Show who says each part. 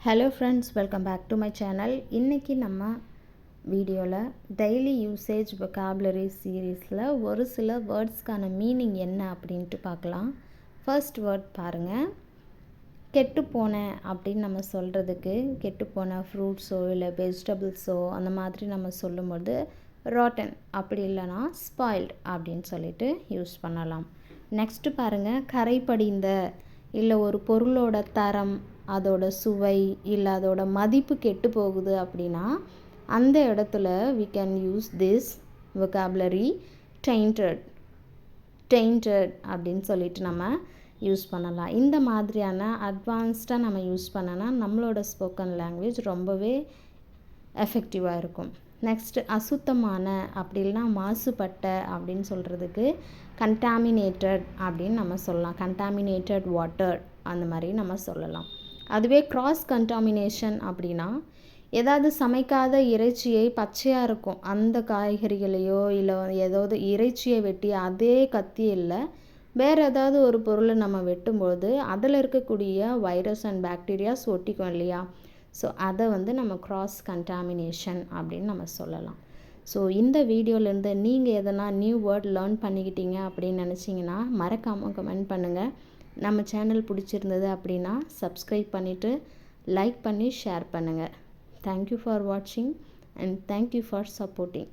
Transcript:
Speaker 1: Hello friends, welcome back to my channel. இன்றைக்கி நம்ம வீடியோவில் டெய்லி யூசேஜ் vocabulary சீரீஸில் ஒரு சில வேர்ட்ஸ்க்கான மீனிங் என்ன அப்படின்ட்டு பார்க்கலாம். ஃபர்ஸ்ட் வேர்ட் பாருங்கள். கெட்டுப்போன அப்படின்னு நம்ம சொல்கிறதுக்கு கெட்டுப்போன ஃப்ரூட்ஸோ இல்லை வெஜிடபிள்ஸோ அந்த மாதிரி நம்ம சொல்லும்போது ராட்டன், அப்படி இல்லைனா ஸ்பாயில்ட் அப்படின்னு சொல்லிட்டு யூஸ் பண்ணலாம். நெக்ஸ்ட்டு பாருங்கள், கரைப்படிந்த இல்லை ஒரு பொருளோட தரம், அதோட சுவை இல்லை அதோட மதிப்பு கெட்டு போகுது அப்படின்னா அந்த இடத்துல we can use this vocabulary tainted அப்படின்னு சொல்லிட்டு நம்ம யூஸ் பண்ணலாம். இந்த மாதிரியான அட்வான்ஸ்டாக நம்ம யூஸ் பண்ணனா நம்மளோட ஸ்போக்கன் லாங்குவேஜ் ரொம்பவே எஃபெக்டிவாக இருக்கும். நெக்ஸ்ட்டு அசுத்தமான அப்படி இல்லைனா மாசுபட்ட அப்படின்னு சொல்கிறதுக்கு கண்டாமினேட்டட் அப்படின்னு நம்ம சொல்லலாம். கண்டாமினேட்டட் வாட்டர் அந்த மாதிரி நம்ம சொல்லலாம். அதுவே கிராஸ் கண்டாமினேஷன் அப்படின்னா ஏதாவது சமைக்காத இறைச்சியை பச்சையாக இருக்கும் அந்த காய்கறிகளையோ இல்லை ஏதாவது இறைச்சியை வெட்டி அதே கத்தியில் வேறு ஏதாவது ஒரு பொருளை நம்ம வெட்டும்போது அதில் இருக்கக்கூடிய வைரஸ் அண்ட் பாக்டீரியாஸ் ஒட்டிக்கும் இல்லையா? ஸோ அதை நம்ம கிராஸ் கண்டாமினேஷன் அப்படின்னு நம்ம சொல்லலாம். ஸோ இந்த வீடியோலேருந்து நீங்கள் எதனா நியூ வேர்ட் லேர்ன் பண்ணிக்கிட்டீங்க அப்படின்னு நினச்சிங்கன்னா மறக்காமல் கமெண்ட் பண்ணுங்கள். நம்ம சேனல் பிடிச்சிருந்தது அப்படின்னா சப்ஸ்கிரைப் பண்ணிவிட்டு லைக் பண்ணி ஷேர் பண்ணுங்கள். தேங்க்யூ ஃபார் வாட்சிங் அண்ட் தேங்க்யூ ஃபார் சப்போர்ட்டிங்.